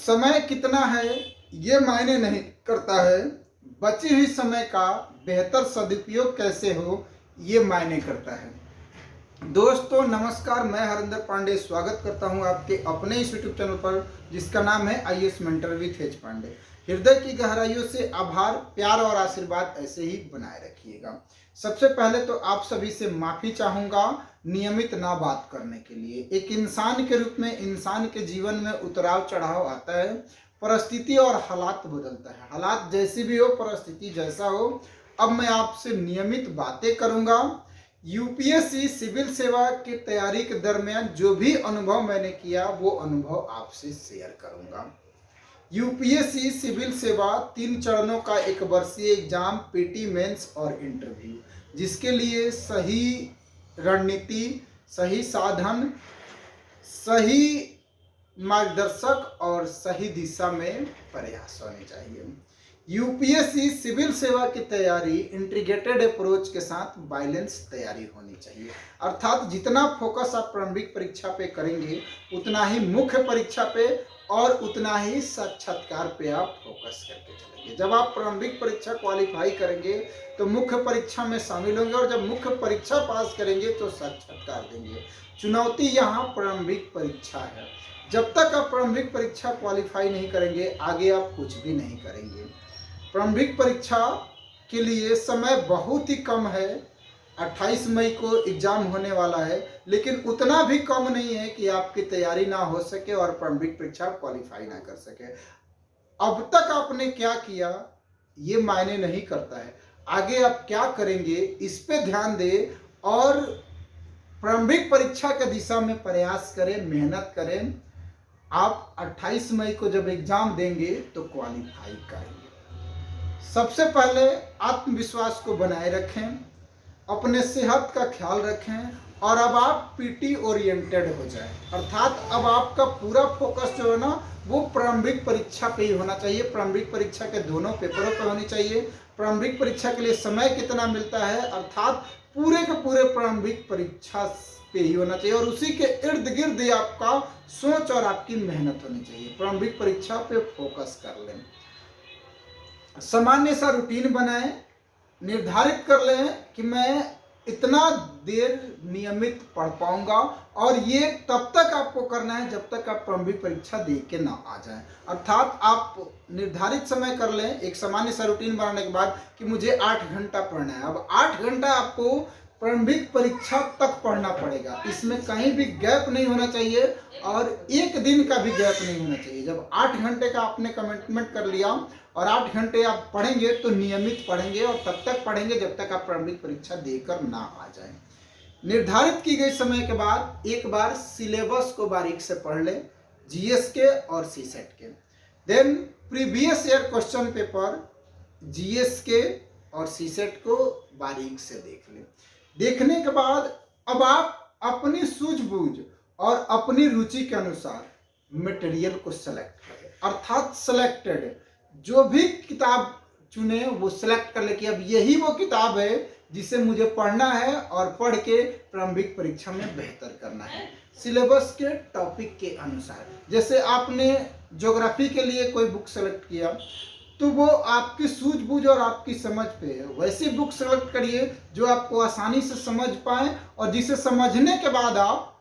समय कितना है ये मायने नहीं करता है, बची हुई समय का बेहतर सदुपयोग कैसे हो ये मायने करता है। दोस्तों नमस्कार, मैं हरिंदर पांडे स्वागत करता हूं आपके अपने इस यूट्यूब चैनल पर जिसका नाम है IAS mentor with H Pandey. हृदय की गहराइयों से आभार, प्यार और आशीर्वाद ऐसे ही बनाए रखिएगा। सबसे पहले तो आप सभी से माफी चाहूंगा नियमित ना बात करने के लिए। एक इंसान के रूप में इंसान के जीवन में उतराव चढ़ाव आता है, परिस्थिति और हालात बदलता है। हालात जैसी भी हो, परिस्थिति जैसा हो, अब मैं आपसे नियमित बातें करूंगा। यूपीएससी सिविल सेवा की तैयारी के दरमियान जो भी अनुभव मैंने किया वो अनुभव आपसे शेयर करूंगा। यूपीएससी सिविल सेवा 3 चरणों का एक वर्षीय एग्जाम, पीटी मेंस और इंटरव्यू, जिसके लिए सही रणनीति, सही साधन, सही मार्गदर्शक और सही दिशा में प्रयास होने चाहिए। यूपीएससी सिविल सेवा की तैयारी इंटीग्रेटेड अप्रोच के साथ बैलेंस तैयारी होनी चाहिए। अर्थात जितना फोकस आप प्रारंभिक परीक्षा पे करेंगे उतना ही मुख्य परीक्षा पे और उतना ही साक्षात्कार पे आप फोकस करके चलेंगे। जब आप प्रारंभिक परीक्षा क्वालिफाई करेंगे तो मुख्य परीक्षा में शामिल होंगे और जब मुख्य परीक्षा पास करेंगे तो साक्षात्कार देंगे। चुनौती यहाँ प्रारंभिक परीक्षा है। जब तक आप प्रारंभिक परीक्षा क्वालिफाई नहीं करेंगे आगे आप कुछ भी नहीं करेंगे। प्रारंभिक परीक्षा के लिए समय बहुत ही कम है, 28 मई को एग्जाम होने वाला है, लेकिन उतना भी कम नहीं है कि आपकी तैयारी ना हो सके और प्रारंभिक परीक्षा क्वालिफाई ना कर सके। अब तक आपने क्या किया ये मायने नहीं करता है, आगे आप क्या करेंगे इस पे ध्यान दें और प्रारंभिक परीक्षा के दिशा में प्रयास करें, मेहनत करें। आप 28 मई को जब एग्जाम देंगे तो क्वालिफाई करेंगे। सबसे पहले आत्मविश्वास को बनाए रखें, अपने सेहत का ख्याल रखें और अब आप पीटी ओरिएंटेड हो जाएं। अर्थात अब आपका पूरा फोकस जो है ना वो प्रारंभिक परीक्षा पे ही होना चाहिए। प्रारंभिक परीक्षा के दोनों पेपरों पे होनी चाहिए। प्रारंभिक परीक्षा के लिए समय कितना मिलता है, अर्थात पूरे के पूरे प्रारंभिक परीक्षा पे ही होना चाहिए और उसी के इर्द गिर्द ही आपका सोच और आपकी मेहनत होनी चाहिए। प्रारंभिक परीक्षा पे फोकस कर लें, सामान्य सा रूटीन बनाएं, निर्धारित कर लें कि मैं इतना देर नियमित पढ़ पाऊंगा और ये तब तक आपको करना है जब तक आप प्रारंभिक परीक्षा दे के ना आ जाएं। अर्थात आप निर्धारित समय कर लें एक सामान्य सा रूटीन बनाने के बाद कि मुझे 8 घंटा पढ़ना है। अब 8 घंटा आपको प्रारंभिक परीक्षा तक पढ़ना पड़ेगा, इसमें कहीं भी गैप नहीं होना चाहिए और एक दिन का भी गैप नहीं होना चाहिए। जब 8 घंटे का आपने कमिटमेंट कर लिया और 8 घंटे आप पढ़ेंगे तो नियमित पढ़ेंगे और तब तक पढ़ेंगे जब तक आप प्रारंभिक परीक्षा देकर ना आ जाएं। निर्धारित की गई समय के बाद एक बार सिलेबस को बारीक से पढ़ लें, जीएस के और सीसेट के। Then previous year question paper GS के और सीसेट को बारीक से देख लें। देखने के बाद अब आप अपनी सूझबूझ और अपनी रुचि के अनुसार मटेरियल को सेलेक्ट करें। अर्थात सेलेक्टेड जो भी किताब चुने वो सेलेक्ट कर ले कि अब यही वो किताब है जिसे मुझे पढ़ना है और पढ़ के प्रारंभिक परीक्षा में बेहतर करना है सिलेबस के टॉपिक के अनुसार। जैसे आपने ज्योग्राफी के लिए कोई बुक सेलेक्ट किया तो वो आपकी सूझबूझ और आपकी समझ पे है, वैसी बुक सेलेक्ट करिए जो आपको आसानी से समझ पाए और जिसे समझने के बाद आप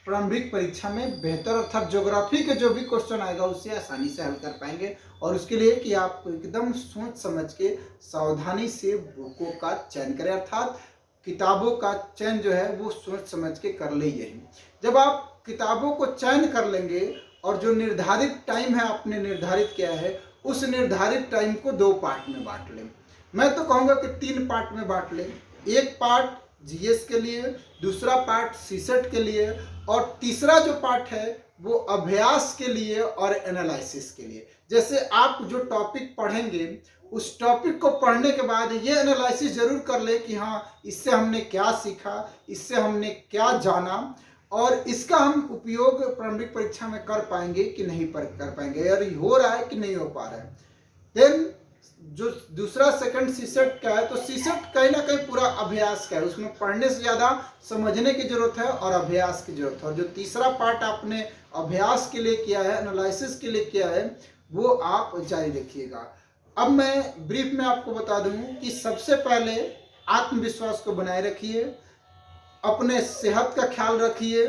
प्रारंभिक परीक्षा में बेहतर अर्थात ज्योग्राफी के जो भी क्वेश्चन आएगा उससे आसानी से हल कर पाएंगे। और उसके लिए कि आप एकदम सोच समझ के सावधानी से बुकों का चयन करें, अर्थात किताबों का चयन जो है वो सोच समझ के कर ले। यही जब आप किताबों को चयन कर लेंगे और जो निर्धारित टाइम है आपने निर्धारित किया है उस निर्धारित टाइम को 2 पार्ट में बांट लें। मैं तो कहूँगा कि 3 पार्ट में बांट लें। एक पार्ट जीएस के लिए, दूसरा पार्ट सीसेट के लिए और तीसरा जो पार्ट है वो अभ्यास के लिए और एनालिसिस के लिए। जैसे आप जो टॉपिक पढ़ेंगे उस टॉपिक को पढ़ने के बाद ये एनालिसिस जरूर कर ले कि हाँ इससे हमने क्या सीखा, इससे हमने क्या जाना और इसका हम उपयोग प्रारंभिक परीक्षा में कर पाएंगे कि नहीं कर पाएंगे, यार हो रहा है कि नहीं हो पा रहा है। देन जो दूसरा सेकंड सीसेट का है, तो सीसेट कहीं ना कहीं पूरा अभ्यास का है, उसमें पढ़ने से ज़्यादा समझने की जरूरत है और अभ्यास की जरूरत है। और जो तीसरा पार्ट आपने अभ्यास के लिए किया है, एनालिसिस के लिए किया है, वो आप जारी रखिएगा। अब मैं ब्रीफ में आपको बता दूं कि सबसे पहले आत्मविश्वास को बनाए रखिए, अपने सेहत का ख्याल रखिए,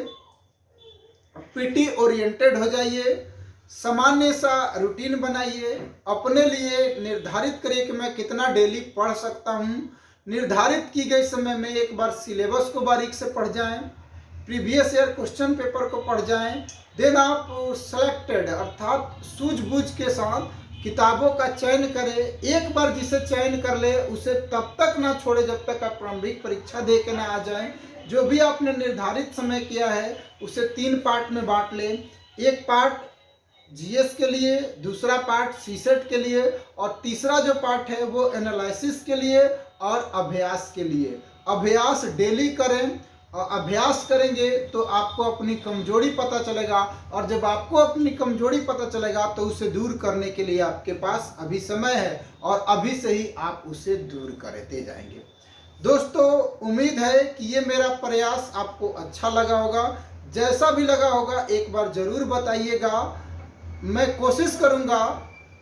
पीटी ओरिएंटेड हो जाइए, सामान्य सा रूटीन बनाइए, अपने लिए निर्धारित करिए कि मैं कितना डेली पढ़ सकता हूँ। निर्धारित की गई समय में एक बार सिलेबस को बारीक से पढ़ जाएं, प्रीवियस ईयर क्वेश्चन पेपर को पढ़ जाएं, देन आप सेलेक्टेड अर्थात सूझबूझ के साथ किताबों का चयन करें। एक बार जिसे चयन कर ले उसे तब तक ना छोड़े जब तक आप प्रारंभिक परीक्षा दे के ना आ जाएं। जो भी आपने निर्धारित समय किया है उसे 3 पार्ट में बांट लें। एक पार्ट जीएस के लिए, दूसरा पार्ट सीसेट के लिए और तीसरा जो पार्ट है वो एनालिसिस के लिए और अभ्यास के लिए। अभ्यास डेली करें और अभ्यास करेंगे तो आपको अपनी कमजोरी पता चलेगा, और जब आपको अपनी कमजोरी पता चलेगा तो उसे दूर करने के लिए आपके पास अभी समय है और अभी से ही आप उसे दूर करते जाएंगे। दोस्तों, उम्मीद है कि ये मेरा प्रयास आपको अच्छा लगा होगा। जैसा भी लगा होगा एक बार जरूर बताइएगा। मैं कोशिश करूंगा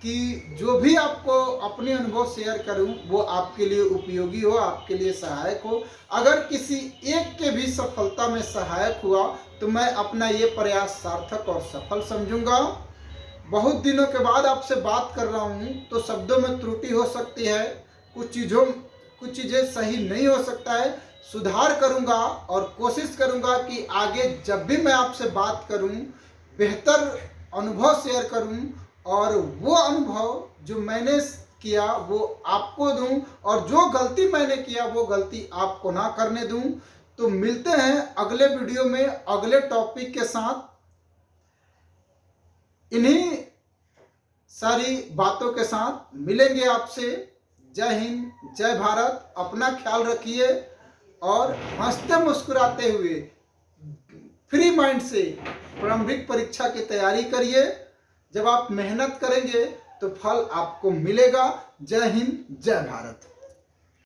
कि जो भी आपको अपने अनुभव शेयर करूं वो आपके लिए उपयोगी हो, आपके लिए सहायक हो। अगर किसी एक के भी सफलता में सहायक हुआ तो मैं अपना ये प्रयास सार्थक और सफल समझूंगा। बहुत दिनों के बाद आपसे बात कर रहा हूं तो शब्दों में त्रुटि हो सकती है, कुछ चीज़ें सही नहीं हो सकता है। सुधार करूंगा और कोशिश करूंगा कि आगे जब भी मैं आपसे बात करूं बेहतर अनुभव शेयर करूं और वो अनुभव जो मैंने किया वो आपको दूं, और जो गलती मैंने किया वो गलती आपको ना करने दूं। तो मिलते हैं अगले वीडियो में अगले टॉपिक के साथ। इन्हीं सारी बातों के साथ मिलेंगे आपसे। जय हिंद, जय भारत। अपना ख्याल रखिए और हंसते मुस्कुराते हुए फ्री माइंड से प्रारंभिक परीक्षा की तैयारी करिए। जब आप मेहनत करेंगे तो फल आपको मिलेगा। जय हिंद, जय भारत।